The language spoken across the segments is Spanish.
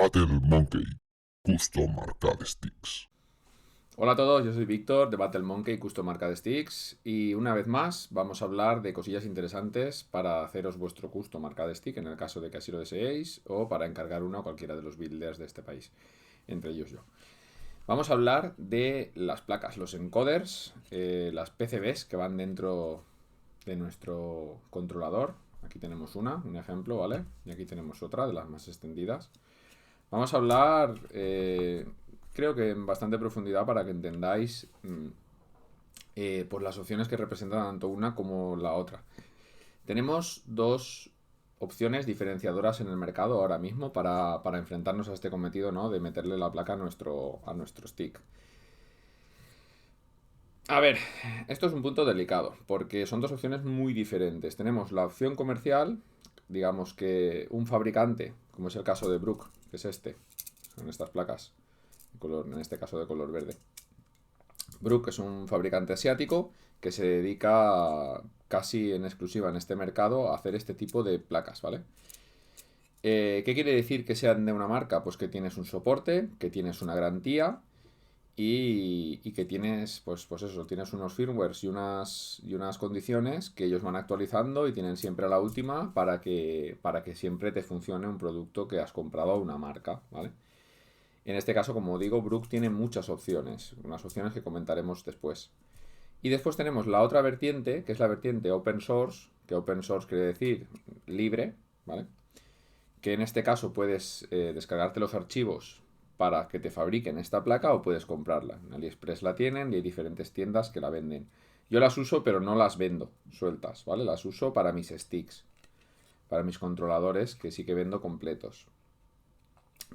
Battle Monkey Custom Arcade Sticks. Hola a todos, yo soy Víctor de Battle Monkey Custom Arcade Sticks y una vez más vamos a hablar de cosillas interesantes para haceros vuestro Custom Arcade Stick en el caso de que así lo deseéis o para encargar uno a cualquiera de los builders de este país, entre ellos yo. Vamos a hablar de las placas, los encoders, las PCBs que van dentro de nuestro controlador. Aquí tenemos un ejemplo, ¿vale? Y aquí tenemos otra de las más extendidas. Vamos a hablar, creo que en bastante profundidad para que entendáis pues las opciones que representan tanto una como la otra. Tenemos dos opciones diferenciadoras en el mercado ahora mismo para enfrentarnos a este cometido, ¿no? De meterle la placa a nuestro stick. A ver, esto es un punto delicado, porque son dos opciones muy diferentes. Tenemos la opción comercial, digamos que un fabricante, como es el caso de Brook, que es este, son estas placas, en este caso de color verde. Brook es un fabricante asiático que se dedica casi en exclusiva en este mercado a hacer este tipo de placas, ¿vale? ¿Qué quiere decir que sean de una marca? Pues que tienes un soporte, que tienes una garantía y que tienes, pues eso, tienes unos firmwares y unas condiciones que ellos van actualizando y tienen siempre a la última para que siempre te funcione un producto que has comprado a una marca, ¿vale? En este caso, como digo, Brook tiene muchas opciones, unas opciones que comentaremos después. Y después tenemos la otra vertiente, que es la vertiente open source, que open source quiere decir libre, ¿vale? Que en este caso puedes descargarte los archivos para que te fabriquen esta placa o puedes comprarla. En AliExpress la tienen y hay diferentes tiendas que la venden. Yo las uso, pero no las vendo sueltas, ¿vale? Las uso para mis sticks, para mis controladores, que sí que vendo completos.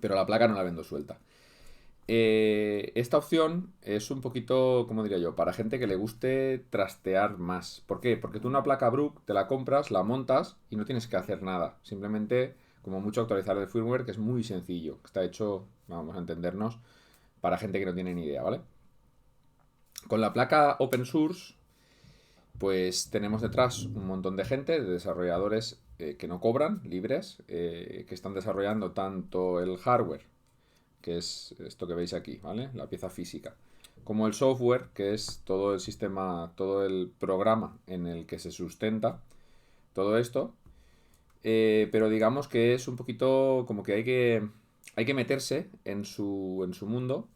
Pero la placa no la vendo suelta. Esta opción es un poquito, como diría yo, para gente que le guste trastear más. ¿Por qué? Porque tú una placa Brook te la compras, la montas y no tienes que hacer nada. Simplemente, como mucho, actualizar el firmware, que es muy sencillo. Está hecho, vamos a entendernos, para gente que no tiene ni idea, ¿vale? Con la placa open source, pues tenemos detrás un montón de gente, de desarrolladores que no cobran, libres, que están desarrollando tanto el hardware, que es esto que veis aquí, ¿vale? La pieza física. Como el software, que es todo el sistema, todo el programa en el que se sustenta todo esto. Pero digamos que es un poquito como que hay que meterse en su mundo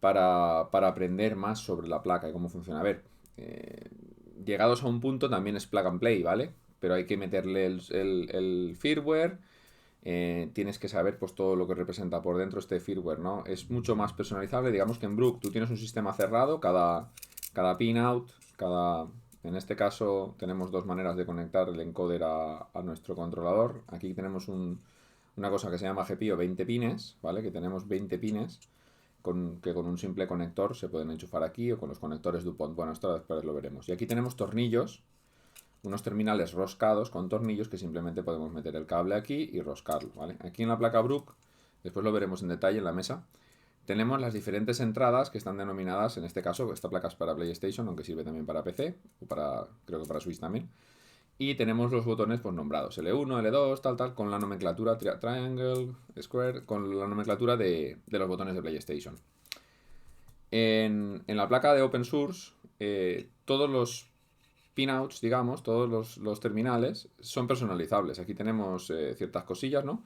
para aprender más sobre la placa y cómo funciona. A ver, llegados a un punto también es plug and play, ¿vale? Pero hay que meterle el firmware, tienes que saber pues todo lo que representa por dentro este firmware, ¿no? Es mucho más personalizable, digamos que en Brook tú tienes un sistema cerrado, cada pinout, en este caso tenemos dos maneras de conectar el encoder a nuestro controlador. Aquí tenemos una cosa que se llama GPIO 20 pines, ¿vale? Que tenemos 20 pines que con un simple conector se pueden enchufar aquí o con los conectores DuPont. Bueno, esto después lo veremos. Y aquí tenemos tornillos, unos terminales roscados con tornillos que simplemente podemos meter el cable aquí y roscarlo, ¿vale? Aquí en la placa Brook, después lo veremos en detalle en la mesa, tenemos las diferentes entradas que están denominadas, en este caso, esta placa es para PlayStation, aunque sirve también para PC, o creo que para Switch también. Y tenemos los botones pues nombrados, L1, L2, tal, con la nomenclatura Triangle, Square, con la nomenclatura de los botones de PlayStation. En la placa de Open Source, todos los pinouts, digamos, todos los terminales son personalizables. Aquí tenemos ciertas cosillas, ¿no?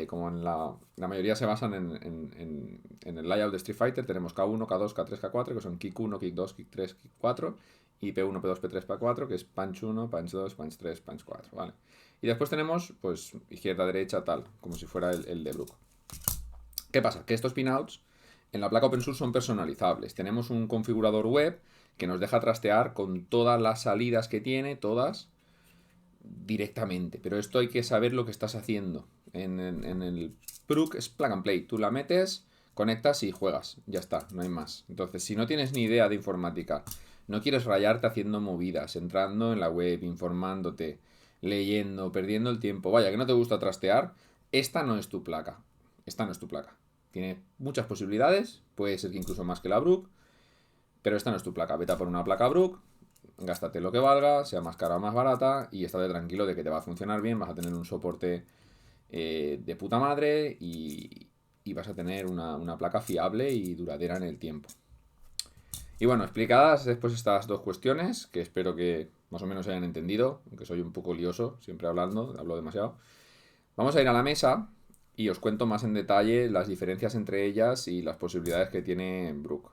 Como la mayoría se basan en el layout de Street Fighter, tenemos K1, K2, K3, K4, que son Kick 1, Kick 2, Kick 3, Kick 4, y P1, P2, P3, P4, que es Punch 1, Punch 2, Punch 3, Punch 4, ¿vale? Y después tenemos, pues, izquierda, derecha, tal, como si fuera el de Brook. ¿Qué pasa? Que estos pinouts en la placa OpenSUSE son personalizables. Tenemos un configurador web que nos deja trastear con todas las salidas que tiene, todas, directamente. Pero esto hay que saber lo que estás haciendo. En el Brook es plug and play. Tú la metes, conectas y juegas. Ya está, no hay más. Entonces, si no tienes ni idea de informática, no quieres rayarte haciendo movidas, entrando en la web, informándote, leyendo, perdiendo el tiempo, vaya, que no te gusta trastear, esta no es tu placa. Esta no es tu placa. Tiene muchas posibilidades, puede ser que incluso más que la Brook, pero esta no es tu placa. Vete a por una placa Brook, gástate lo que valga, sea más cara o más barata y estate tranquilo de que te va a funcionar bien, vas a tener un soporte de puta madre vas a tener una placa fiable y duradera en el tiempo. Y bueno, explicadas después estas dos cuestiones, que espero que más o menos se hayan entendido, aunque soy un poco lioso, siempre hablando, hablo demasiado. Vamos a ir a la mesa y os cuento más en detalle las diferencias entre ellas y las posibilidades que tiene Brook.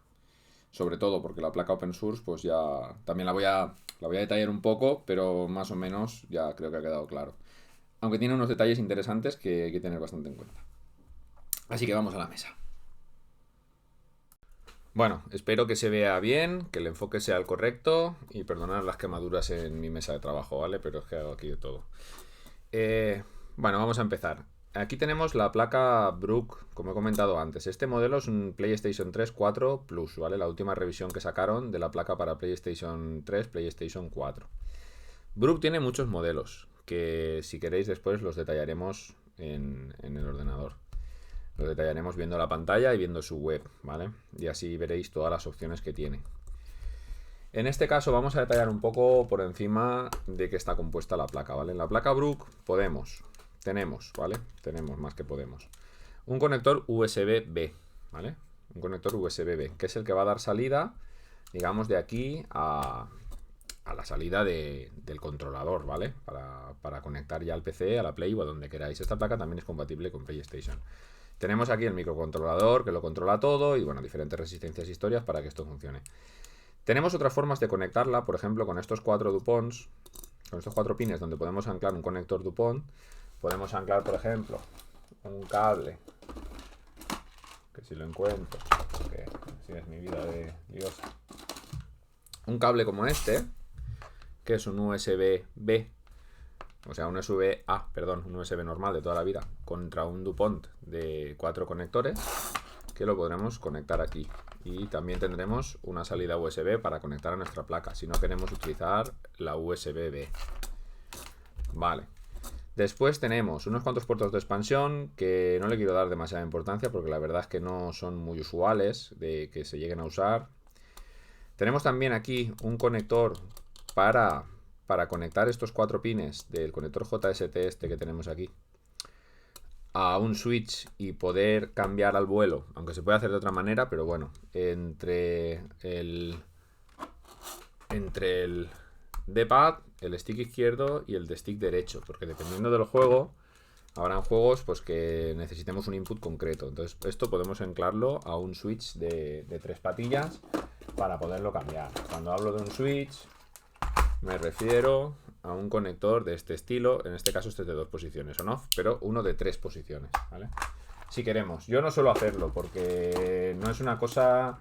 Sobre todo porque la placa open source, pues ya también la voy a detallar un poco, pero más o menos ya creo que ha quedado claro. Aunque tiene unos detalles interesantes que hay que tener bastante en cuenta. Así que vamos a la mesa. Bueno, espero que se vea bien, que el enfoque sea el correcto y perdonad las quemaduras en mi mesa de trabajo, ¿vale? Pero es que hago aquí de todo. Bueno, vamos a empezar. Aquí tenemos la placa Brook, como he comentado antes. Este modelo es un PlayStation 3 4 Plus, ¿vale? La última revisión que sacaron de la placa para PlayStation 3, PlayStation 4. Brook tiene muchos modelos, que si queréis después los detallaremos en el ordenador. Lo detallaremos viendo la pantalla y viendo su web, ¿vale? Y así veréis todas las opciones que tiene. En este caso vamos a detallar un poco por encima de qué está compuesta la placa, ¿vale? En la placa Brook tenemos, ¿vale? Tenemos más que podemos. Un conector USB-B, ¿vale? Un conector USB-B, que es el que va a dar salida, digamos, de aquí a la salida del controlador, ¿vale? Para conectar ya al PC, a la Play o a donde queráis. Esta placa también es compatible con PlayStation. Tenemos aquí el microcontrolador que lo controla todo y bueno, diferentes resistencias e historias para que esto funcione. Tenemos otras formas de conectarla, por ejemplo, con estos 4 DuPonts, con estos 4 pines donde podemos anclar un conector DuPont. Podemos anclar, por ejemplo, un cable, que si lo encuentro, porque así es mi vida de Dios. Un cable como este, que es un USB-B. O sea, un USB-A, perdón, un USB normal de toda la vida, contra un DuPont de 4 conectores, que lo podremos conectar aquí. Y también tendremos una salida USB para conectar a nuestra placa, si no queremos utilizar la USB-B. Vale. Después tenemos unos cuantos puertos de expansión que no le quiero dar demasiada importancia porque la verdad es que no son muy usuales de que se lleguen a usar. Tenemos también aquí un conector para conectar estos 4 pines del conector JST este que tenemos aquí a un switch y poder cambiar al vuelo, aunque se puede hacer de otra manera, pero bueno, entre el D-pad, el stick izquierdo y el de stick derecho, porque dependiendo del juego habrán juegos pues que necesitemos un input concreto. Entonces esto podemos anclarlo a un switch de 3 patillas para poderlo cambiar. Cuando hablo de un switch me refiero a un conector de este estilo, en este caso este es de 2 posiciones on-off, pero uno de 3 posiciones, ¿vale? Si queremos. Yo no suelo hacerlo porque no es una cosa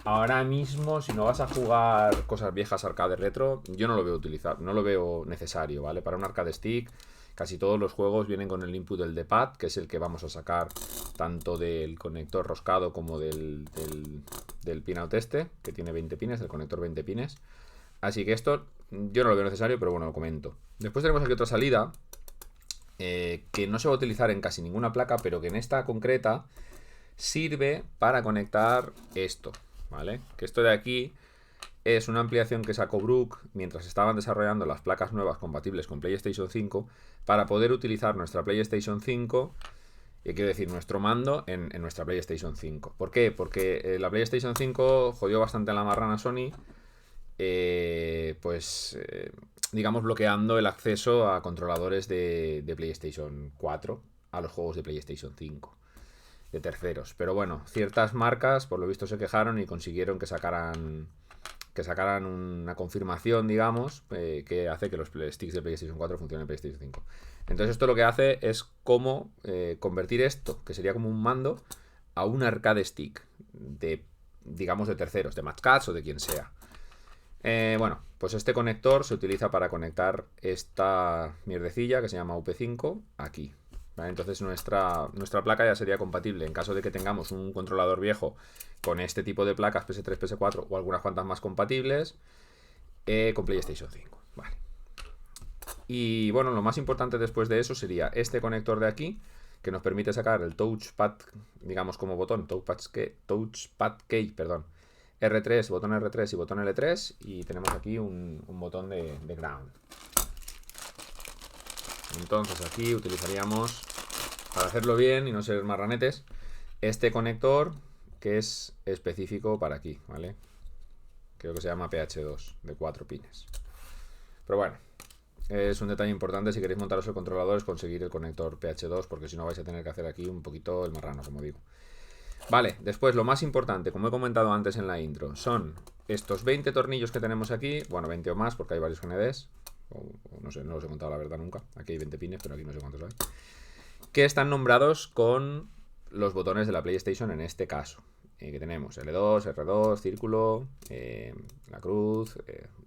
ahora mismo, si no vas a jugar cosas viejas arcade retro, yo no lo veo no lo veo necesario, ¿vale? Para un arcade stick, casi todos los juegos vienen con el input del D-pad, que es el que vamos a sacar tanto del conector roscado como del pinout este, que tiene 20 pines, el conector 20 pines. Así que esto yo no lo veo necesario, pero bueno, lo comento. Después tenemos aquí otra salida que no se va a utilizar en casi ninguna placa, pero que en esta concreta sirve para conectar esto, ¿vale? Que esto de aquí es una ampliación que sacó Brook mientras estaban desarrollando las placas nuevas compatibles con PlayStation 5 para poder utilizar nuestra PlayStation 5, quiero decir, nuestro mando en nuestra PlayStation 5. ¿Por qué? Porque la PlayStation 5 jodió bastante en la marrana Sony, digamos, bloqueando el acceso a controladores de PlayStation 4 a los juegos de PlayStation 5 de terceros. Pero bueno, ciertas marcas por lo visto se quejaron y consiguieron que sacaran una confirmación, digamos, que hace que los sticks de PlayStation 4 funcionen en PlayStation 5. Entonces esto lo que hace es como convertir esto, que sería como un mando, a un arcade stick digamos, de terceros, de Mad Catz o de quien sea. Bueno, pues este conector se utiliza para conectar esta mierdecilla que se llama UP5 aquí, ¿vale? Entonces nuestra placa ya sería compatible en caso de que tengamos un controlador viejo con este tipo de placas PS3, PS4 o algunas cuantas más compatibles con PlayStation 5, ¿vale? Y bueno, lo más importante después de eso sería este conector de aquí, que nos permite sacar el touchpad, digamos, como botón, touchpad key, perdón, R3, botón R3 y botón L3, y tenemos aquí un botón de ground. Entonces aquí utilizaríamos, para hacerlo bien y no ser marranetes, este conector que es específico para aquí, ¿vale? Creo que se llama PH2, de 4 pines. Pero bueno, es un detalle importante si queréis montaros el controlador, es conseguir el conector PH2, porque si no vais a tener que hacer aquí un poquito el marrano, como digo. Vale, después lo más importante, como he comentado antes en la intro, son estos 20 tornillos que tenemos aquí, bueno, 20 o más, porque hay varios GNDs, o no sé, no los he contado la verdad nunca. Aquí hay 20 pines, pero aquí no sé cuántos hay. Que están nombrados con los botones de la PlayStation en este caso. Que tenemos L2, R2, círculo, la cruz,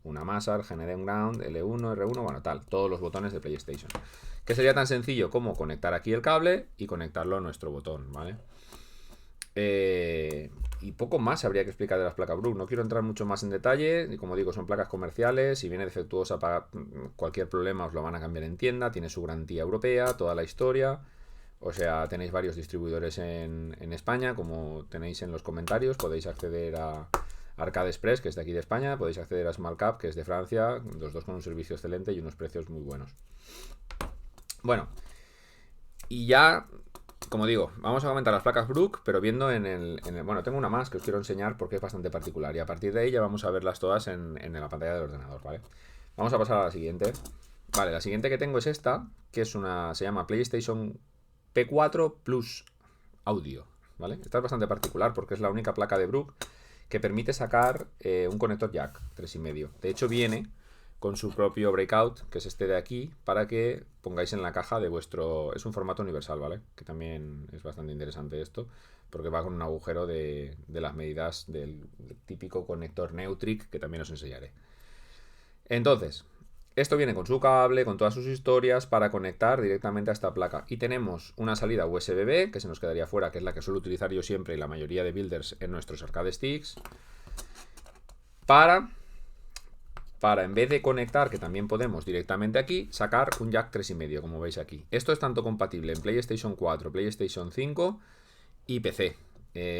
una masa, GND Ground, L1, R1, bueno, tal, todos los botones de PlayStation. Que sería tan sencillo como conectar aquí el cable y conectarlo a nuestro botón, ¿vale? Y poco más habría que explicar de las placas Brook. No quiero entrar mucho más en detalle. Y como digo, son placas comerciales. Si viene defectuosa para cualquier problema, os lo van a cambiar en tienda. Tiene su garantía europea, toda la historia. O sea, tenéis varios distribuidores en España, como tenéis en los comentarios. Podéis acceder a Arcade Express, que es de aquí de España. Podéis acceder a Small Cap, que es de Francia. Los dos con un servicio excelente y unos precios muy buenos. Bueno, y ya, como digo, vamos a comentar las placas Brook, pero viendo en el... Bueno, tengo una más que os quiero enseñar porque es bastante particular. Y a partir de ahí ya vamos a verlas todas en la pantalla del ordenador, ¿vale? Vamos a pasar a la siguiente. Vale, la siguiente que tengo es esta, que es una... Se llama PlayStation P4 Plus Audio, ¿vale? Esta es bastante particular porque es la única placa de Brook que permite sacar un conector jack 3,5. De hecho viene con su propio breakout, que es este de aquí, para que pongáis en la caja de vuestro... Es un formato universal, ¿vale? Que también es bastante interesante esto, porque va con un agujero de las medidas del típico conector Neutric, que también os enseñaré. Entonces, esto viene con su cable, con todas sus historias, para conectar directamente a esta placa. Y tenemos una salida USB-B, que se nos quedaría fuera, que es la que suelo utilizar yo siempre y la mayoría de builders en nuestros arcade sticks, para en vez de conectar, que también podemos directamente aquí, sacar un jack 3,5, como veis aquí. Esto es tanto compatible en PlayStation 4, PlayStation 5 y PC.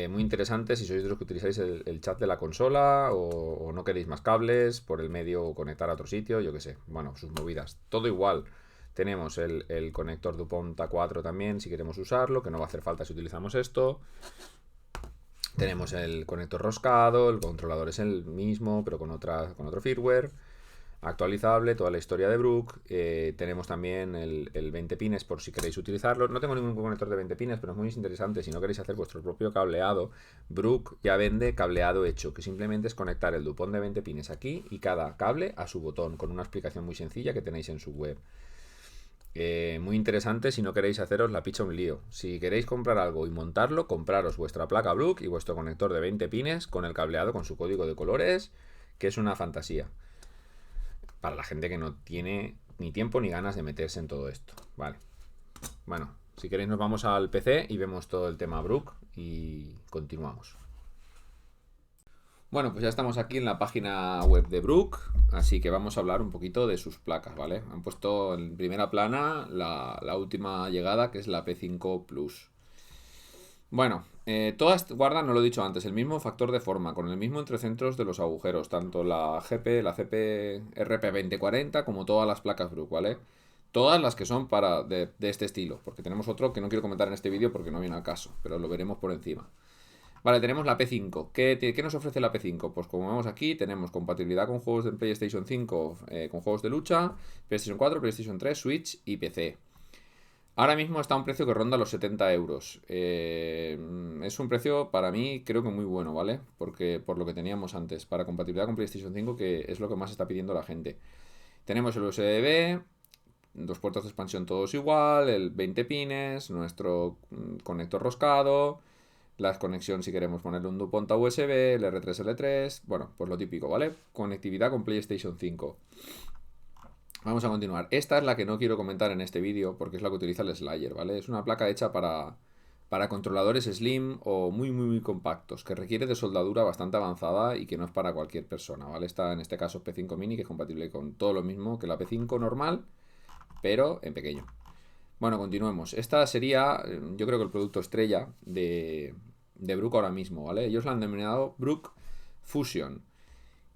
Muy interesante si sois de los que utilizáis el chat de la consola o no queréis más cables por el medio o conectar a otro sitio, yo que sé. Bueno, sus movidas. Todo igual. Tenemos el conector DuPont A4 también, si queremos usarlo, que no va a hacer falta si utilizamos esto. Tenemos el conector roscado, el controlador es el mismo, pero con otro firmware actualizable, toda la historia de Brook. Tenemos también el 20 pines por si queréis utilizarlo. No tengo ningún conector de 20 pines, pero es muy interesante. Si no queréis hacer vuestro propio cableado, Brook ya vende cableado hecho, que simplemente es conectar el DuPont de 20 pines aquí y cada cable a su botón, con una explicación muy sencilla que tenéis en su web. Muy interesante si no queréis haceros la picha un lío. Si queréis comprar algo y montarlo, compraros vuestra placa Brook y vuestro conector de 20 pines con el cableado, con su código de colores, que es una fantasía. Para la gente que no tiene ni tiempo ni ganas de meterse en todo esto. Vale. Bueno, si queréis nos vamos al PC y vemos todo el tema Brook y continuamos. Bueno, pues ya estamos aquí en la página web de Brook, así que vamos a hablar un poquito de sus placas, ¿vale? Han puesto en primera plana la última llegada, que es la P5 Plus. Bueno, todas guardan, no lo he dicho antes, el mismo factor de forma, con el mismo entrecentros de los agujeros, tanto la GP, la CP RP2040 como todas las placas Brook, ¿vale? Todas las que son de este estilo, porque tenemos otro que no quiero comentar en este vídeo porque no viene al caso, pero lo veremos por encima. Vale, tenemos la P5. ¿Qué nos ofrece la P5? Pues como vemos aquí, tenemos compatibilidad con juegos de PlayStation 5, con juegos de lucha, PlayStation 4, PlayStation 3, Switch y PC. Ahora mismo está a un precio que ronda los 70 euros. Es un precio para mí creo que muy bueno, ¿vale? Porque por lo que teníamos antes, para compatibilidad con PlayStation 5, que es lo que más está pidiendo la gente. Tenemos el USB-B, dos puertos de expansión todos igual, el 20 pines, nuestro conector roscado, la conexión si queremos ponerle un DuPont a USB, el R3, L3, bueno, pues lo típico, ¿vale? Conectividad con PlayStation 5. Vamos a continuar. Esta es la que no quiero comentar en este vídeo porque es la que utiliza el Slayer, ¿vale? Es una placa hecha para controladores slim o muy compactos, que requiere de soldadura bastante avanzada y que no es para cualquier persona, ¿vale? Está en este caso P5 Mini, que es compatible con todo lo mismo que la P5 normal, pero en pequeño. Bueno, continuemos. Esta sería, yo creo que el producto estrella de Brook ahora mismo, ¿vale? Ellos la han denominado Brook Fusion.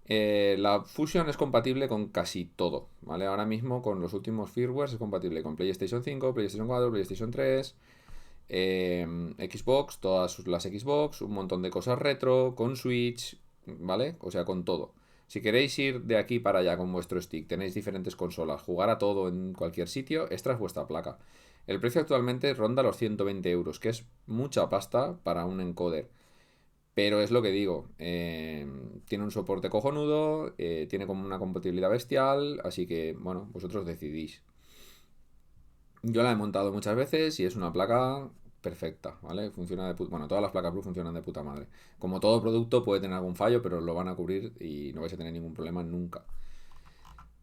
La Fusion es compatible con casi todo, ¿vale? Ahora mismo con los últimos firmwares es compatible con PlayStation 5, PlayStation 4, PlayStation 3, Xbox, todas las Xbox, un montón de cosas retro, con Switch, ¿vale? O sea, con todo. Si queréis ir de aquí para allá con vuestro stick, tenéis diferentes consolas, jugar a todo en cualquier sitio, esta es vuestra placa. El precio actualmente ronda los 120 euros, que es mucha pasta para un encoder. Pero es lo que digo, tiene un soporte cojonudo, tiene como una compatibilidad bestial, así que, bueno, vosotros decidís. Yo la he montado muchas veces y es una placa perfecta, ¿vale? Funciona de bueno, todas las placas Blue funcionan de puta madre. Como todo producto puede tener algún fallo, pero lo van a cubrir y no vais a tener ningún problema nunca.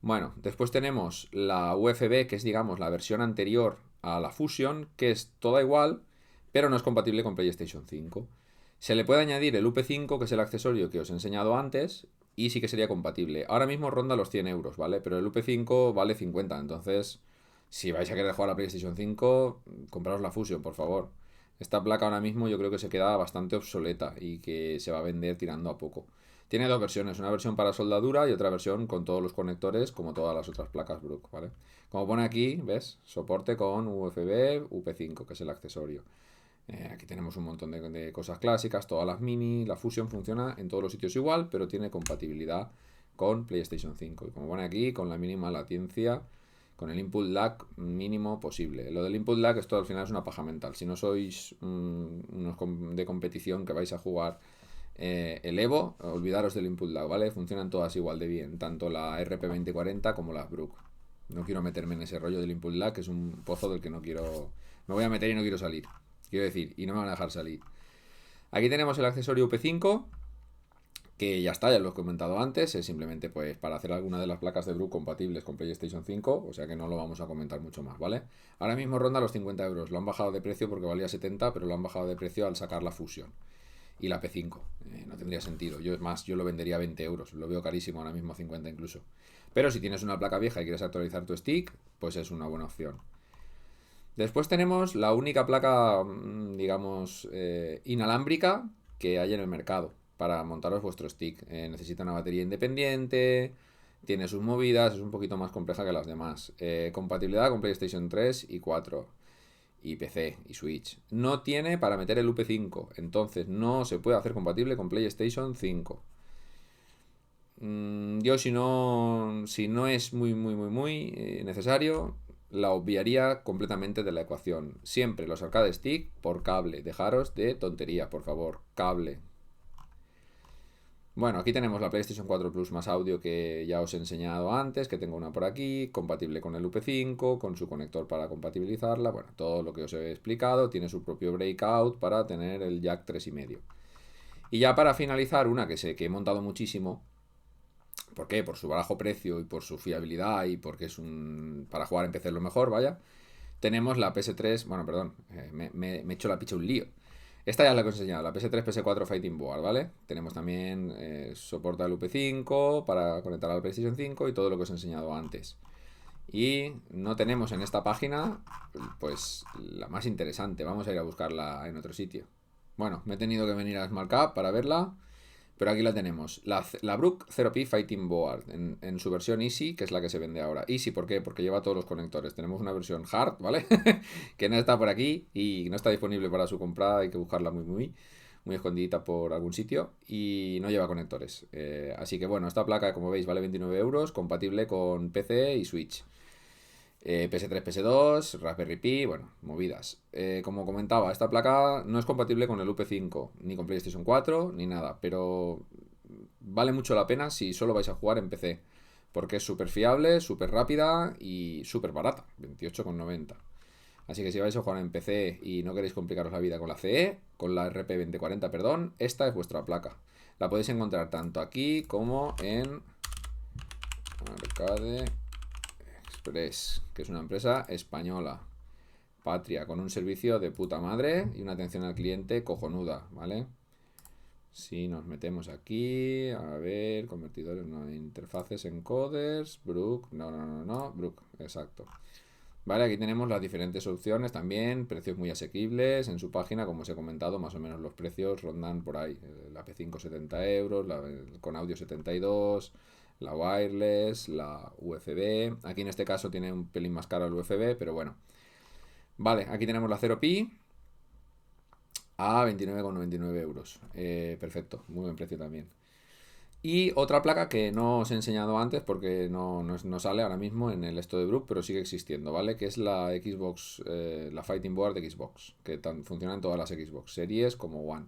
Bueno, después tenemos la UFB, que es digamos la versión anterior a la Fusion, que es toda igual, pero no es compatible con PlayStation 5. Se le puede añadir el UP5, que es el accesorio que os he enseñado antes, y sí que sería compatible. Ahora mismo ronda los 100 euros, ¿vale? Pero el UP5 vale 50, entonces si vais a querer jugar a la PlayStation 5, compraros la Fusion, por favor. Esta placa ahora mismo yo creo que se queda bastante obsoleta y que se va a vender tirando a poco. Tiene dos versiones, una versión para soldadura y otra versión con todos los conectores, como todas las otras placas Brook, ¿vale? Como pone aquí, ¿ves? Soporte con USB UP5, que es el accesorio. Aquí tenemos un montón de cosas clásicas, todas las mini. La Fusion funciona en todos los sitios igual, pero tiene compatibilidad con PlayStation 5. Y como pone aquí, con la mínima latencia, con el input lag mínimo posible. Lo del input lag, esto al final es una paja mental. Si no sois unos de competición que vais a jugar el Evo, olvidaros del input lag, ¿vale? Funcionan todas igual de bien, tanto la RP2040 como la Brook. No quiero meterme en ese rollo del input lag, que es un pozo del que no quiero... Me voy a meter y no quiero salir. Quiero decir, y no me van a dejar salir. Aquí tenemos el accesorio UP5, que ya está, ya lo he comentado antes, es simplemente pues para hacer alguna de las placas de Brook compatibles con PlayStation 5, o sea que no lo vamos a comentar mucho más, ¿vale? Ahora mismo ronda los 50 euros, lo han bajado de precio porque valía 70, pero lo han bajado de precio al sacar la Fusion y la P5. No tendría sentido. Yo, es más, yo lo vendería a 20 euros. Lo veo carísimo ahora mismo, 50 incluso. Pero si tienes una placa vieja y quieres actualizar tu stick, pues es una buena opción. Después tenemos la única placa, digamos, inalámbrica que hay en el mercado para montaros vuestro stick. Necesita una batería independiente, tiene sus movidas, es un poquito más compleja que las demás. Compatibilidad con PlayStation 3 y 4 y PC y Switch. No tiene para meter el UP5, entonces no se puede hacer compatible con PlayStation 5. Yo si no es muy necesario, la obviaría completamente de la ecuación. Siempre los arcade stick por cable. Dejaros de tontería, por favor. Cable. Bueno, aquí tenemos la PlayStation 4 Plus más audio que ya os he enseñado antes, que tengo una por aquí, compatible con el UP5, con su conector para compatibilizarla, bueno, todo lo que os he explicado, tiene su propio breakout para tener el jack 3,5. Y ya para finalizar, una que sé que he montado muchísimo, ¿por qué? Por su bajo precio y por su fiabilidad y porque es para jugar en PC lo mejor, vaya. Tenemos la PS3, bueno, perdón, me he hecho la picha un lío. Esta ya es la que os he enseñado, la PS3, PS4 Fighting Board, ¿vale? Tenemos también soporte al UP5 para conectar al PlayStation 5 y todo lo que os he enseñado antes. Y no tenemos en esta página, pues, la más interesante. Vamos a ir a buscarla en otro sitio. Bueno, me he tenido que venir a Smart Cap para verla. Pero aquí la tenemos. La Brook 0P Fighting Board en su versión Easy, que es la que se vende ahora. Easy, ¿por qué? Porque lleva todos los conectores. Tenemos una versión Hard, ¿vale? Que no está por aquí y no está disponible para su compra. Hay que buscarla muy escondidita por algún sitio. Y no lleva conectores. Así que bueno, esta placa, como veis, vale 29 euros. Compatible con PC y Switch. PS3, PS2, Raspberry Pi, bueno, movidas. Como comentaba, esta placa no es compatible con el UP5, ni con PlayStation 4, ni nada, pero vale mucho la pena si solo vais a jugar en PC, porque es súper fiable, súper rápida y súper barata, 28,90. Así que si vais a jugar en PC y no queréis complicaros la vida con la CE, con la RP2040, perdón, esta es vuestra placa. La podéis encontrar tanto aquí como en Arcade Express, que es una empresa española, patria, con un servicio de puta madre y una atención al cliente cojonuda, ¿vale? Si nos metemos aquí, a ver, convertidores, no, interfaces, encoders, Brook, no, Brook, exacto. Vale, aquí tenemos las diferentes opciones también, precios muy asequibles. En su página, como os he comentado, más o menos los precios rondan por ahí. La P5 70 euros, con audio 72, la wireless, la USB. Aquí en este caso tiene un pelín más caro el USB, pero bueno. Vale, aquí tenemos la 0Pi. a 29,99 euros. Perfecto, muy buen precio también. Y otra placa que no os he enseñado antes porque no sale ahora mismo en el esto de Brook, pero sigue existiendo, ¿vale? Que es la Xbox, la Fighting Board de Xbox, que funciona en todas las Xbox, Series como One.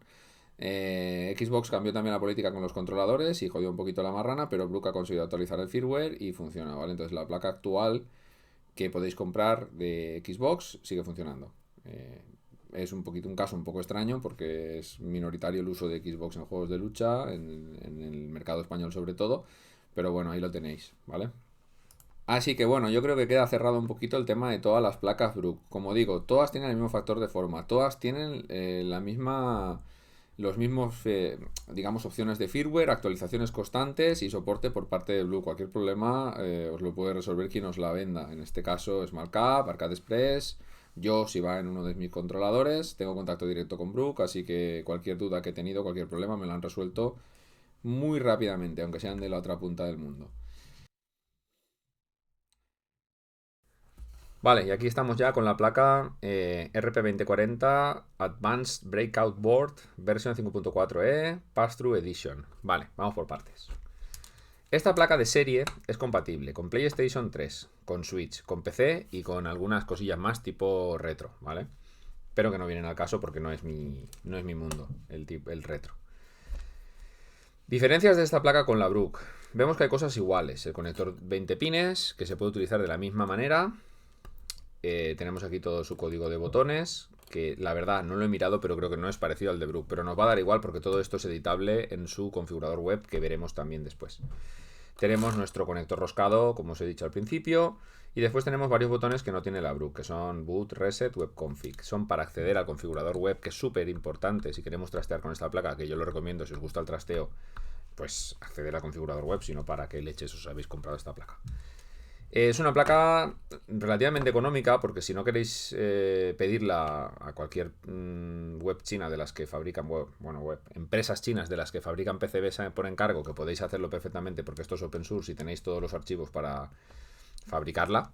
Xbox cambió también la política con los controladores y jodió un poquito la marrana, pero Brook ha conseguido actualizar el firmware y funciona, ¿vale? Entonces la placa actual que podéis comprar de Xbox sigue funcionando. Es un caso un poco extraño porque es minoritario el uso de Xbox en juegos de lucha, en el mercado español sobre todo, pero bueno, ahí lo tenéis, ¿vale? Así que bueno, yo creo que queda cerrado un poquito el tema de todas las placas Brook. Como digo, todas tienen el mismo factor de forma, todas tienen los mismos, digamos, opciones de firmware, actualizaciones constantes y soporte por parte de Brook. Cualquier problema os lo puede resolver quien os la venda. En este caso, SmartCap, Arcade Express. Yo, si va en uno de mis controladores, tengo contacto directo con Brook, así que cualquier duda que he tenido, cualquier problema, me lo han resuelto muy rápidamente, aunque sean de la otra punta del mundo. Vale, y aquí estamos ya con la placa RP2040 Advanced Breakout Board versión 5.4e Pass-Through Edition. Vale, vamos por partes. Esta placa de serie es compatible con PlayStation 3, con Switch, con PC y con algunas cosillas más tipo retro, ¿vale? Pero que no vienen al caso porque no es mi mundo, el retro. Diferencias de esta placa con la Brook. Vemos que hay cosas iguales. El conector 20 pines, que se puede utilizar de la misma manera. Tenemos aquí todo su código de botones, que la verdad no lo he mirado, pero creo que no es parecido al de Brook. Pero nos va a dar igual porque todo esto es editable en su configurador web, que veremos también después. Tenemos nuestro conector roscado, como os he dicho al principio. Y después tenemos varios botones que no tiene la Brook, que son Boot, Reset, Web Config. Son para acceder al configurador web, que es súper importante si queremos trastear con esta placa, que yo lo recomiendo si os gusta el trasteo, pues acceder al configurador web, sino para que leches os habéis comprado esta placa. Es una placa relativamente económica porque si no queréis pedirla a cualquier web china de las que fabrican, empresas chinas de las que fabrican PCBs por encargo, que podéis hacerlo perfectamente porque esto es open source y tenéis todos los archivos para fabricarla,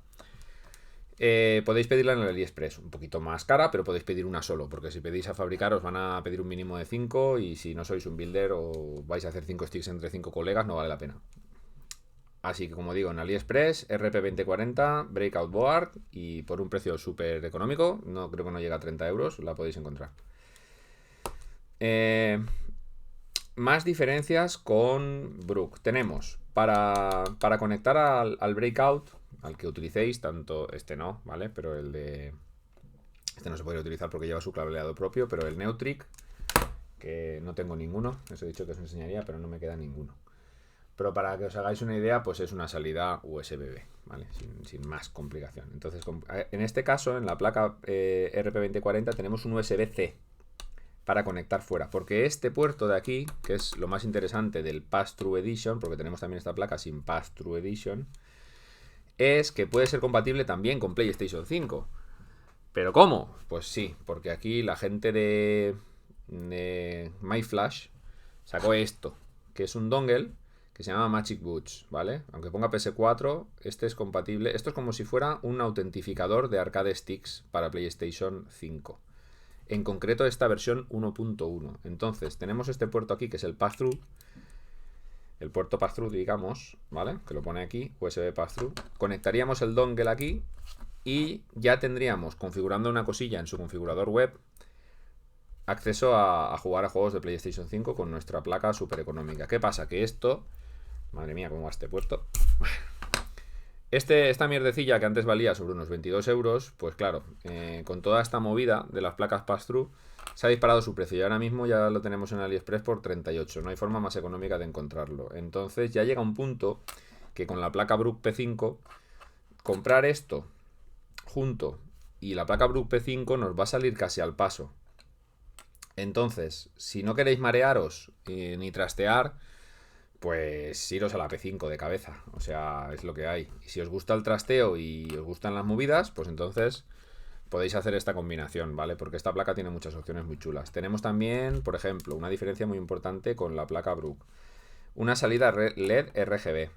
podéis pedirla en el AliExpress, un poquito más cara, pero podéis pedir una solo, porque si pedís a fabricar os van a pedir un mínimo de 5 y si no sois un builder o vais a hacer 5 sticks entre 5 colegas no vale la pena. Así que como digo, en AliExpress, RP2040, Breakout Board y por un precio súper económico, no creo que no llega a 30 euros, la podéis encontrar. Más diferencias con Brook. Tenemos para conectar al Breakout, al que utilicéis, tanto este no, ¿vale? Pero el de... Este no se podría utilizar porque lleva su cableado propio, pero el Neutric, que no tengo ninguno, os he dicho que os enseñaría, pero no me queda ninguno. Pero para que os hagáis una idea, pues es una salida USB-B, ¿vale? Sin más complicación. Entonces, en este caso, en la placa RP2040 tenemos un USB-C para conectar fuera. Porque este puerto de aquí, que es lo más interesante del Pass-Through Edition, porque tenemos también esta placa sin Pass-Through Edition, es que puede ser compatible también con PlayStation 5. ¿Pero cómo? Pues sí, porque aquí la gente de MyFlash sacó esto, que es un dongle que se llama Magic Boots, ¿vale? Aunque ponga PS4, este es compatible. Esto es como si fuera un autentificador de arcade sticks para PlayStation 5. En concreto esta versión 1.1. Entonces tenemos este puerto aquí que es el pass-through. El puerto pass-through, digamos, ¿vale? Que lo pone aquí, USB pass-through. Conectaríamos el dongle aquí y ya tendríamos, configurando una cosilla en su configurador web, acceso a jugar a juegos de PlayStation 5 con nuestra placa súper económica. ¿Qué pasa? Que esto... Madre mía, cómo va este puerto. Esta mierdecilla que antes valía sobre unos 22 euros, pues claro, con toda esta movida de las placas pass-through, se ha disparado su precio y ahora mismo ya lo tenemos en AliExpress por 38. No hay forma más económica de encontrarlo. Entonces ya llega un punto que con la placa Brook P5, comprar esto junto y la placa Brook P5 nos va a salir casi al paso. Entonces, si no queréis marearos ni trastear, pues iros a la P5 de cabeza, o sea, es lo que hay. Y si os gusta el trasteo y os gustan las movidas, pues entonces podéis hacer esta combinación, ¿vale? Porque esta placa tiene muchas opciones muy chulas. Tenemos también, por ejemplo, una diferencia muy importante con la placa Brook. Una salida LED RGB,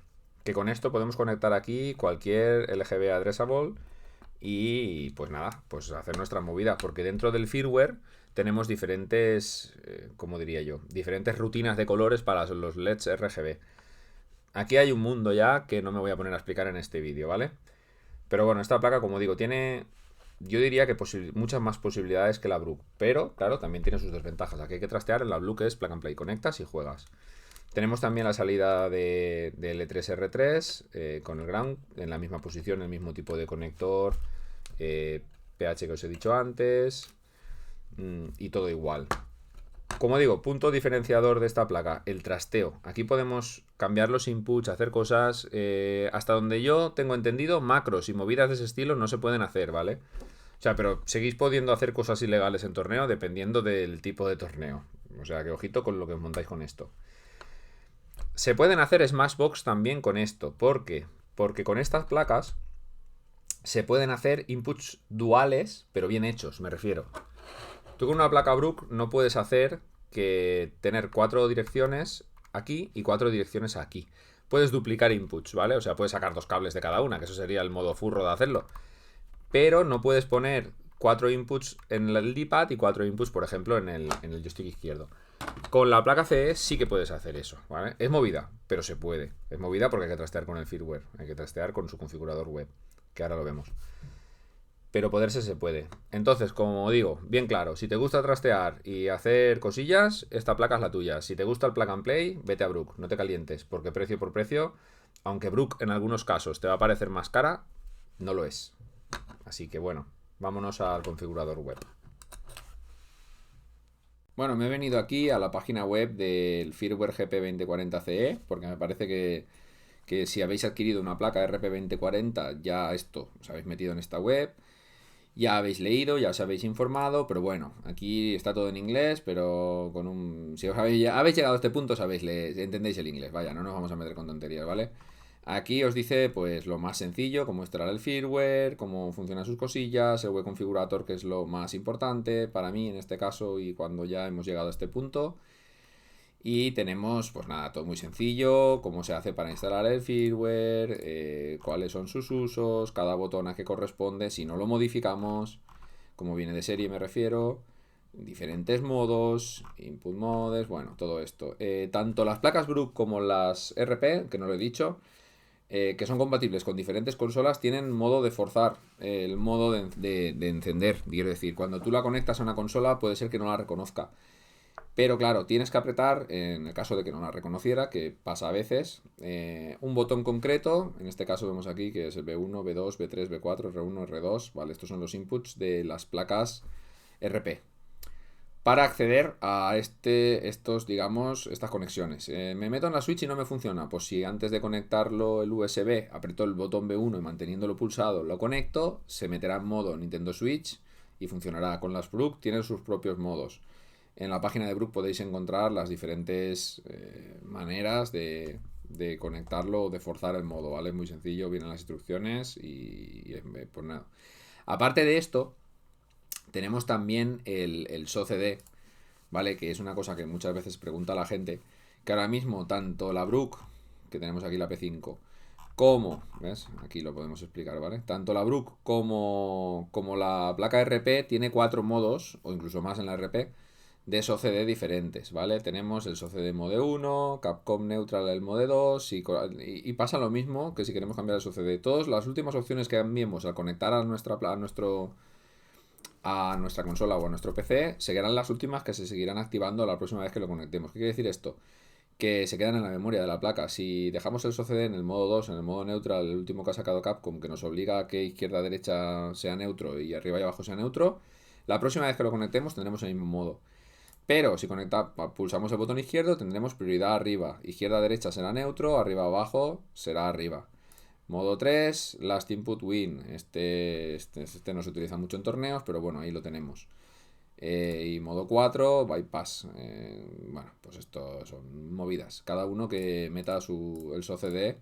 que con esto podemos conectar aquí cualquier LGB addressable y pues nada, pues hacer nuestras movidas, porque dentro del firmware tenemos diferentes, ¿cómo diría yo? Diferentes rutinas de colores para los LEDs RGB. Aquí hay un mundo ya que no me voy a poner a explicar en este vídeo, ¿vale? Pero bueno, esta placa, como digo, tiene, yo diría que muchas más posibilidades que la Brook, pero claro, también tiene sus desventajas. Aquí hay que trastear en la Blue, que es plug and play, conectas y juegas. Tenemos también la salida de L3R3 con el ground en la misma posición, el mismo tipo de conector, pH que os he dicho antes, y todo igual. Como digo, punto diferenciador de esta placa, el trasteo. Aquí podemos cambiar los inputs, hacer cosas. Hasta donde yo tengo entendido, macros y movidas de ese estilo no se pueden hacer, ¿vale? O sea, pero seguís pudiendo hacer cosas ilegales en torneo dependiendo del tipo de torneo. O sea, que ojito con lo que os montáis con esto. Se pueden hacer Smashbox también con esto. ¿Por qué? Porque con estas placas se pueden hacer inputs duales, pero bien hechos, me refiero. Tú con una placa Brook no puedes hacer que tener 4 direcciones aquí y 4 direcciones aquí. Puedes duplicar inputs, ¿vale? O sea, puedes sacar 2 cables de cada una, que eso sería el modo furro de hacerlo. Pero no puedes poner 4 inputs en el D-pad y 4 inputs, por ejemplo, en el joystick izquierdo. Con la placa CE sí que puedes hacer eso, ¿vale? Es movida, pero se puede. Es movida porque hay que trastear con el firmware, hay que trastear con su configurador web, que ahora lo vemos. Pero poderse se puede. Entonces, como digo, bien claro, si te gusta trastear y hacer cosillas, esta placa es la tuya. Si te gusta el plug and play, vete a Brook, no te calientes, porque precio por precio, aunque Brook en algunos casos te va a parecer más cara, no lo es. Así que bueno, vámonos al configurador web. Bueno, me he venido aquí a la página web del firmware GP2040CE, porque me parece que si habéis adquirido una placa RP2040, ya esto os habéis metido en esta web. Ya habéis leído, ya os habéis informado, pero bueno, aquí está todo en inglés, pero con un... Si os habéis llegado a este punto, entendéis el inglés, vaya, no nos vamos a meter con tonterías, ¿vale? Aquí os dice, pues, lo más sencillo, cómo instalar el firmware, cómo funcionan sus cosillas, el web configurator, que es lo más importante para mí en este caso y cuando ya hemos llegado a este punto. Y tenemos, pues nada, todo muy sencillo, cómo se hace para instalar el firmware, cuáles son sus usos, cada botón a qué corresponde, si no lo modificamos, como viene de serie me refiero, diferentes modos, input modes, bueno, todo esto. Tanto las placas Brook como las RP, que no lo he dicho, que son compatibles con diferentes consolas, tienen modo de forzar, el modo de encender, quiero decir, cuando tú la conectas a una consola puede ser que no la reconozca. Pero claro, tienes que apretar, en el caso de que no la reconociera, que pasa a veces, un botón concreto. En este caso vemos aquí que es el B1, B2, B3, B4, R1, R2. Vale, estos son los inputs de las placas RP. Para acceder a digamos, estas conexiones. Me meto en la Switch y no me funciona. Pues si antes de conectarlo el USB aprieto el botón B1 y manteniéndolo pulsado lo conecto, se meterá en modo Nintendo Switch y funcionará. Con las Brook tienen sus propios modos. En la página de Brook podéis encontrar las diferentes maneras de conectarlo o de forzar el modo, ¿vale? Muy sencillo, vienen las instrucciones y pues nada. Aparte de esto, tenemos también el SOCD, ¿vale? Que es una cosa que muchas veces pregunta la gente, que ahora mismo tanto la Brook, que tenemos aquí la P5, como, ¿ves? Aquí lo podemos explicar, ¿vale? Tanto la Brook como la placa RP tiene 4 modos, o incluso más en la RP, de SOCD diferentes, ¿vale? Tenemos el SOCD Mode 1, Capcom Neutral el Mode 2 y pasa lo mismo que si queremos cambiar el SOCD. Todas las últimas opciones que cambiemos al conectar a nuestra consola o a nuestro PC seguirán las últimas que se seguirán activando la próxima vez que lo conectemos. ¿Qué quiere decir esto? Que se quedan en la memoria de la placa. Si dejamos el SOCD en el modo 2, en el modo neutral, el último que ha sacado Capcom, que nos obliga a que izquierda-derecha sea neutro y arriba y abajo sea neutro, la próxima vez que lo conectemos tendremos el mismo modo. Pero si pulsamos el botón izquierdo, tendremos prioridad arriba. Izquierda-derecha será neutro, arriba-abajo será arriba. Modo 3, Last Input Win. Este no se utiliza mucho en torneos, pero bueno, ahí lo tenemos. Y modo 4, Bypass. Bueno, pues esto son movidas. Cada uno que meta el SOCD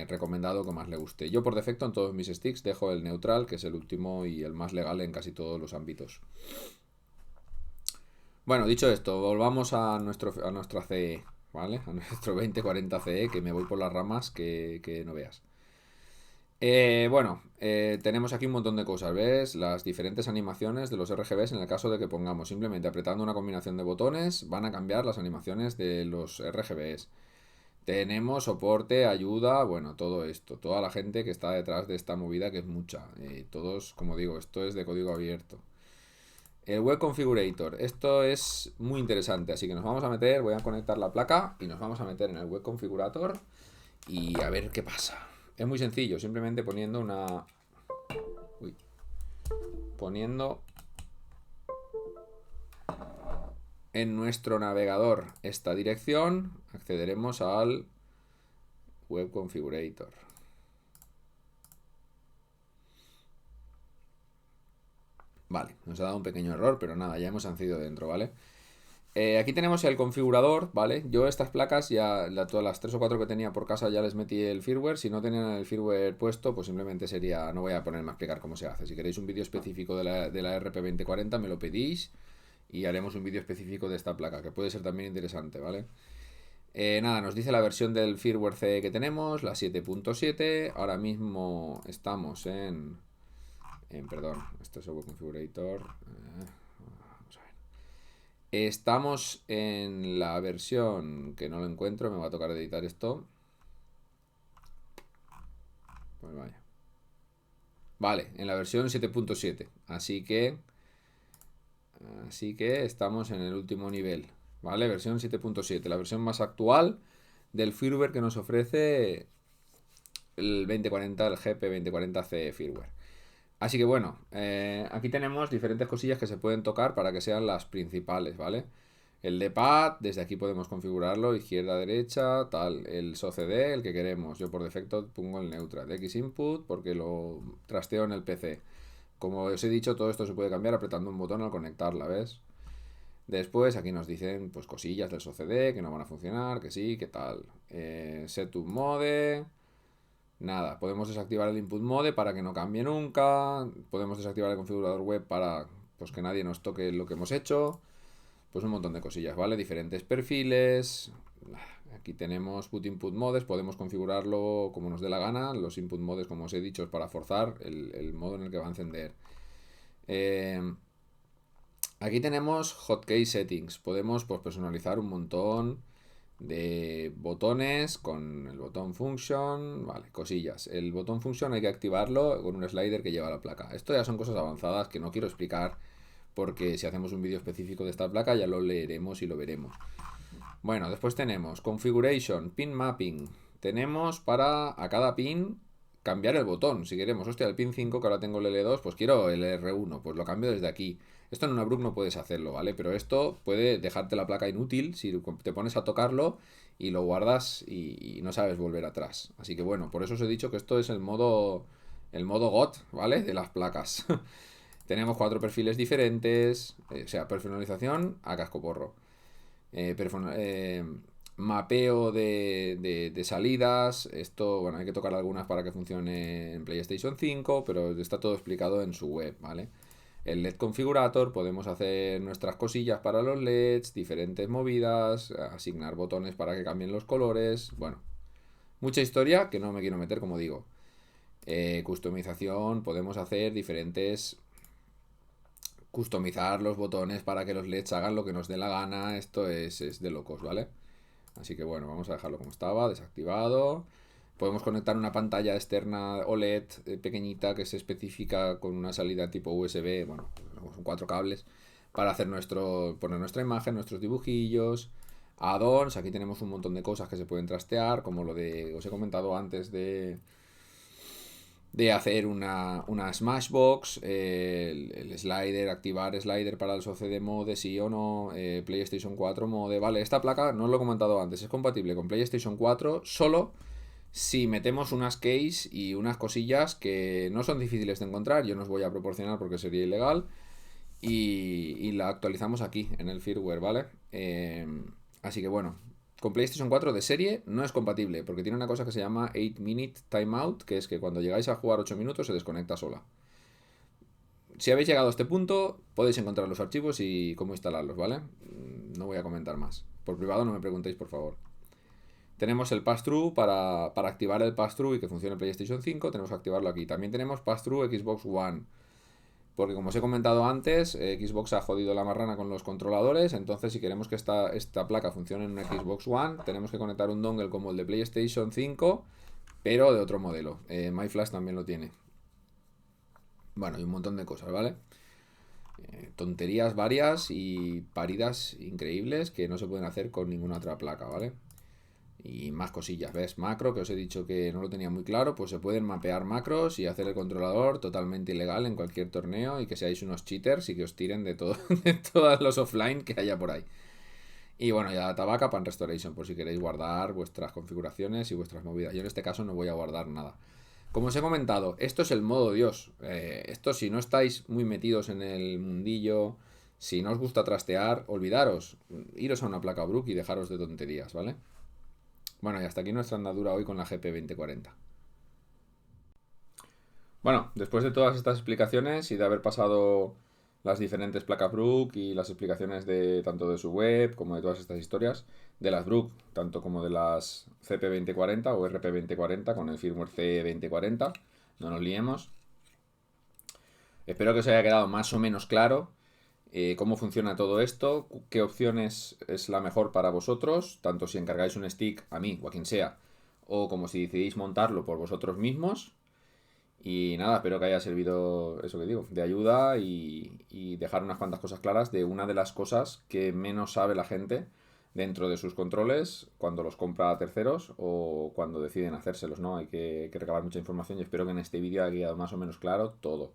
recomendado que más le guste. Yo por defecto en todos mis sticks dejo el neutral, que es el último y el más legal en casi todos los ámbitos. Bueno, dicho esto, volvamos a nuestra CE, ¿vale? A nuestro 2040 CE, que me voy por las ramas que no veas. Bueno, tenemos aquí un montón de cosas, ¿ves? Las diferentes animaciones de los RGBs en el caso de que pongamos simplemente apretando una combinación de botones, van a cambiar las animaciones de los RGBs. Tenemos soporte, ayuda, bueno, todo esto, toda la gente que está detrás de esta movida que es mucha. Todos, como digo, esto es de código abierto. El Web Configurator, esto es muy interesante, así que nos vamos a meter, voy a conectar la placa y nos vamos a meter en el Web Configurator y a ver qué pasa. Es muy sencillo, simplemente poniendo una... Uy, poniendo en nuestro navegador esta dirección, accederemos al Web Configurator. Vale, nos ha dado un pequeño error, pero nada, ya hemos accedido dentro, ¿vale? Aquí tenemos el configurador, ¿vale? Yo estas placas ya, todas las 3 o 4 que tenía por casa ya les metí el firmware. Si no tenían el firmware puesto, pues simplemente sería, no voy a ponerme a explicar cómo se hace. Si queréis un vídeo específico de la RP2040 me lo pedís y haremos un vídeo específico de esta placa, que puede ser también interesante, ¿vale? Nada, nos dice la versión del firmware CE que tenemos, la 7.7. Ahora mismo estamos perdón, esto es el Web Configurator. Vamos a ver. Estamos en la versión que no lo encuentro, me va a tocar editar esto. Pues vaya. Vale, en la versión 7.7. Así que estamos en el último nivel. ¿Vale? Versión 7.7, la versión más actual del firmware que nos ofrece el 2040, el GP2040C firmware. Así que bueno, aquí tenemos diferentes cosillas que se pueden tocar para que sean las principales, ¿vale? El D-pad, desde aquí podemos configurarlo, izquierda, derecha, tal. El SOCD, el que queremos. Yo por defecto pongo el neutral. X input porque lo trasteo en el PC. Como os he dicho, todo esto se puede cambiar apretando un botón al conectarla, ¿ves? Después aquí nos dicen pues cosillas del SOCD que no van a funcionar, que sí, que tal. Setup mode. Nada, podemos desactivar el input mode para que no cambie nunca. Podemos desactivar el configurador web para pues, que nadie nos toque lo que hemos hecho. Pues un montón de cosillas, ¿vale? Diferentes perfiles. Aquí tenemos boot input modes, podemos configurarlo como nos dé la gana. Los input modes, como os he dicho, es para forzar el modo en el que va a encender. Aquí tenemos hotkey settings. Podemos pues, personalizar un montón de botones con el botón function, vale, cosillas. El botón function hay que activarlo con un slider que lleva la placa. Esto ya son cosas avanzadas que no quiero explicar porque si hacemos un vídeo específico de esta placa ya lo leeremos y lo veremos. Bueno, después tenemos configuration, pin mapping. Tenemos para a cada pin cambiar el botón, si queremos. Hostia, el pin 5 que ahora tengo el L2, pues quiero el R1, pues lo cambio desde aquí. Esto en una Brook no puedes hacerlo, ¿vale? Pero esto puede dejarte la placa inútil si te pones a tocarlo y lo guardas y no sabes volver atrás. Así que bueno, por eso os he dicho que esto es el modo GOT, ¿vale? De las placas. Tenemos 4 perfiles diferentes, o sea, personalización a cascoporro. Mapeo de salidas. Esto, bueno, hay que tocar algunas para que funcione en PlayStation 5, pero está todo explicado en su web, ¿vale? El LED Configurator, podemos hacer nuestras cosillas para los LEDs, diferentes movidas, asignar botones para que cambien los colores, bueno, mucha historia que no me quiero meter, como digo. Customización, podemos hacer diferentes... Customizar los botones para que los LEDs hagan lo que nos dé la gana, esto es de locos, ¿vale? Así que bueno, vamos a dejarlo como estaba, desactivado. Podemos conectar una pantalla externa OLED pequeñita que se especifica con una salida tipo USB, bueno, son 4 cables, para hacer poner nuestra imagen, nuestros dibujillos. Add-ons, aquí tenemos un montón de cosas que se pueden trastear, como lo de, os he comentado antes de hacer una Smashbox, el slider, activar slider para el SOCD mode, sí o no, PlayStation 4 mode, vale, esta placa, no os lo he comentado antes, es compatible con PlayStation 4 solo si metemos unas keys y unas cosillas que no son difíciles de encontrar, yo no os voy a proporcionar porque sería ilegal, y la actualizamos aquí en el firmware, ¿vale? Así que bueno, con PlayStation 4 de serie no es compatible porque tiene una cosa que se llama 8-minute timeout, que es que cuando llegáis a jugar 8 minutos se desconecta sola. Si habéis llegado a este punto, podéis encontrar los archivos y cómo instalarlos, ¿vale? No voy a comentar más. Por privado no me preguntéis, por favor. tenemos el pass-through para activar el pass-through y que funcione PlayStation 5, tenemos que activarlo aquí. También tenemos pass-through Xbox One. Porque como os he comentado antes, Xbox ha jodido la marrana con los controladores, entonces si queremos que esta placa funcione en un Xbox One, tenemos que conectar un dongle como el de PlayStation 5, pero de otro modelo. MyFlash también lo tiene. Bueno, y un montón de cosas, ¿vale? Tonterías varias y paridas increíbles que no se pueden hacer con ninguna otra placa, ¿vale? Y más cosillas, ¿ves? Macro, que os he dicho que no lo tenía muy claro, pues se pueden mapear macros y hacer el controlador totalmente ilegal en cualquier torneo y que seáis unos cheaters y que os tiren de todo, de todos los offline que haya por ahí. Y bueno, ya Tabaca Pan Restoration, por si queréis guardar vuestras configuraciones y vuestras movidas. Yo en este caso no voy a guardar nada. Como os he comentado, esto es el modo Dios. Esto si no estáis muy metidos en el mundillo, si no os gusta trastear, olvidaros. Iros a una placa Brook y dejaros de tonterías, ¿vale? Bueno, y hasta aquí nuestra andadura hoy con la GP2040. Bueno, después de todas estas explicaciones y de haber pasado las diferentes placas Brook y las explicaciones de tanto de su web como de todas estas historias, de las Brook, tanto como de las CP2040 o RP2040 con el firmware C2040, no nos liemos. Espero que os haya quedado más o menos claro cómo funciona todo esto, qué opciones es la mejor para vosotros, tanto si encargáis un stick a mí o a quien sea, o como si decidís montarlo por vosotros mismos. Y nada, espero que haya servido eso que digo, de ayuda y dejar unas cuantas cosas claras de una de las cosas que menos sabe la gente dentro de sus controles cuando los compra a terceros o cuando deciden hacérselos, ¿no? Hay que recabar mucha información y espero que en este vídeo haya quedado más o menos claro todo.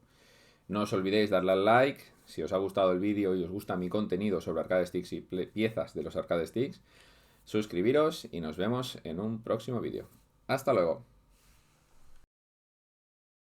No os olvidéis darle al like, si os ha gustado el vídeo y os gusta mi contenido sobre arcade sticks y piezas de los arcade sticks, suscribiros y nos vemos en un próximo vídeo. ¡Hasta luego!